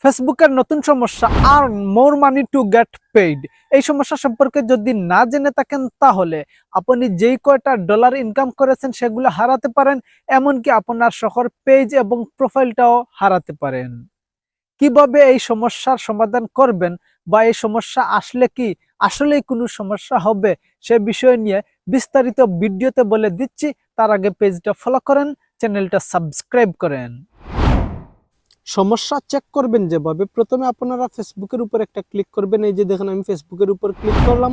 ফেসবুকের নতুন সমস্যা earn more money to get paid. এই সমস্যা সম্পর্কে যদি না জেনে থাকেন তাহলে আপনি যেই কয়টা ডলার ইনকাম করেছেন সেগুলো হারাতে পারেন, এমনকি আপনার শহর পেজ এবং প্রোফাইলটাও হারাতে পারেন। কিভাবে এই সমস্যার সমাধান করবেন বা এই সমস্যা আসলে কি আসলেই কোনো সমস্যা হবে সে বিষয় নিয়ে বিস্তারিত ভিডিওতে বলে দিচ্ছি। তার আগে পেজটা ফলো করেন, চ্যানেলটা সাবস্ক্রাইব করেন। সমস্যা চেক করবেন যেভাবে, প্রথমে আপনারা ফেসবুকের উপর একটা ক্লিক করবেন। এই যে দেখেন আমি ফেসবুকের উপর ক্লিক করলাম,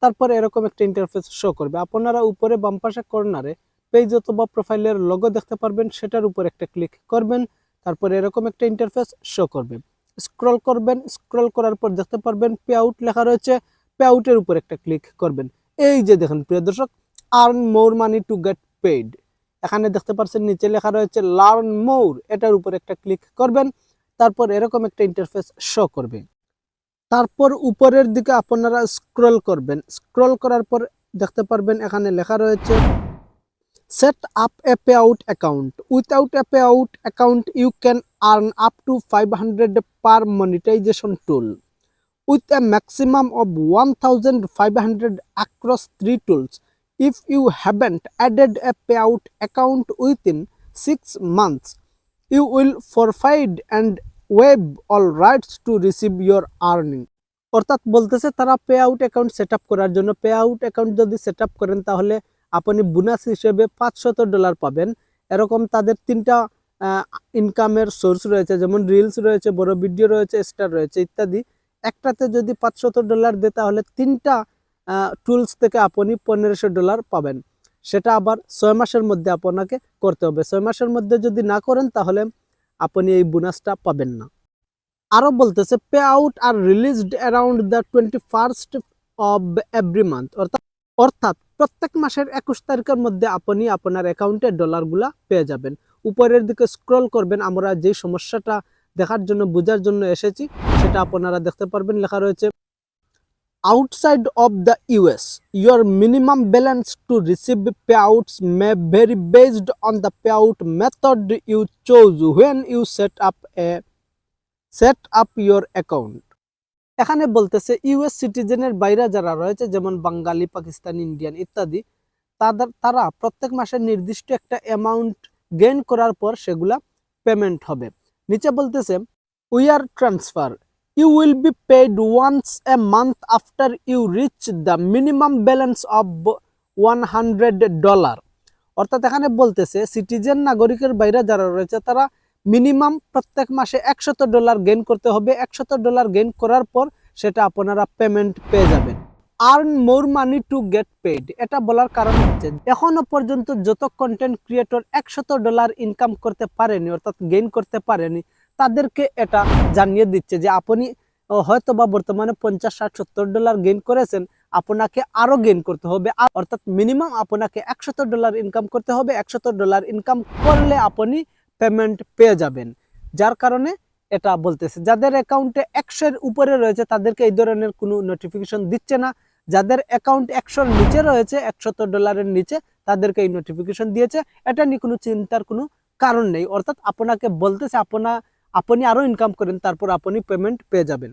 তারপরে এরকম একটা ইন্টারফেস শো করবে। আপনারা উপরে বাম পাশে কর্নারে পেজ অথবা প্রোফাইলের লোগো দেখতে পারবেন, সেটার উপর একটা ক্লিক করবেন। তারপরে এরকম একটা ইন্টারফেস শো করবে। স্ক্রল করবেন, স্ক্রল করার পর দেখতে পারবেন পে আউট লেখা রয়েছে, পে আউটের উপর একটা ক্লিক করবেন। এই যে দেখেন প্রিয় দর্শক, earn more money to get paid, এখানে দেখতে পাচ্ছেন নিচে লেখা রয়েছে লার্ন মোর, এটার উপর একটা ক্লিক করবেন। তারপর এরকম একটা ইন্টারফেস শো করবে। তারপর উপরের দিকে আপনারা স্ক্রল করবেন, স্ক্রল করার পর দেখতে পারবেন এখানে লেখা রয়েছে set up a payout account, without a payout account you can earn up to 500 per monetization tool with a maximum of 1500 across 3 tools. If you haven't added a payout account within 6 months, you will forfeit and waive all rights to receive your earning. অর্থাৎ বলতেছে তারা pay out account set up করার জন্য, pay out account যদি set up করেন তাহলে আপনি bonus হিসেবে $500 পাবেন। এরকম তাদের তিনটা ইনকামের সোর্স রয়েছে, যেমন রিলস রয়েছে, বড় ভিডিও রয়েছে, স্টার রয়েছে ইত্যাদি। একটাতে যদি $500 দেয় তাহলে তিনটা টুলস থেকে আপনি $1500 পাবেন। সেটা আবার 6 মাসের মধ্যে আপনাকে করতে হবে। 6 মাসের মধ্যে যদি না করেন তাহলে আপনি এই বোনাসটা পাবেন না। আরও বলতেছে pay out are released around the 21st of every month, অর্থাৎ প্রত্যেক মাসের 21 তারিখের মধ্যে আপনি আপনার অ্যাকাউন্টে ডলারগুলা পেয়ে যাবেন। উপরের দিকে স্ক্রল করবেন, আমরা যে সমস্যাটা দেখার জন্য বোঝার জন্য এসেছি সেটা আপনারা দেখতে পারবেন। লেখা রয়েছে outside of the US your minimum balance to receive payouts may vary based on the payout method you choose when you set up your account. এখানে বলতেছে ইউএস সিটিজেনের বাইরে যারা রয়েছে, যেমন বাঙালি, পাকিস্তানি, ইন্ডিয়ান ইত্যাদি, তারা প্রত্যেক মাসে নির্দিষ্ট একটা অ্যামাউন্ট গেইন করার পর সেগুলা পেমেন্ট হবে। নিচে বলতেছে wire transfer you will be paid once a month after you reach the minimum balance of $100। অর্থাৎ এখানে বলতেছে সিটিজেন নাগরিকের বাইরে যারা রয়েছে তারা মিনিমাম প্রত্যেক মাসে $100 গেইন করতে হবে। $100 গেইন করার পর সেটা আপনারা পেমেন্ট পেয়ে যাবেন। Earn more money to get paid, এটা বলার কারণ হচ্ছে এখনো পর্যন্ত যত কন্টেন্ট ক্রিয়েটর $100 ইনকাম করতে পারেনি, অর্থাৎ গেইন করতে পারেনি, তাদেরকে এটা জানিয়ে দিচ্ছে যে আপনি হয়তো বা বর্তমানে $50, $60, $70 গেইন করেছেন, আপনাকে আরো গেইন করতে হবে। অর্থাৎ মিনিমাম আপনাকে $100 ইনকাম করতে হবে। $100 ইনকাম করলে আপনি পেমেন্ট পেয়ে যাবেন। যার কারণে এটা বলতেছে যাদের অ্যাকাউন্টে 100-এর উপরে রয়েছে তাদেরকে এই ধরনের কোনো নোটিফিকেশন দিচ্ছে না। যাদের অ্যাকাউন্ট 100-এর নিচে রয়েছে, $100 নিচে, তাদেরকে এই নোটিফিকেশন দিয়েছে। এটা নিয়ে কোনো চিন্তার কোনো কারণ নেই। অর্থাৎ আপনাকে বলতেছে আপনি আরো ইনকাম করেন, তারপর আপনি পেমেন্ট পেয়ে যাবেন।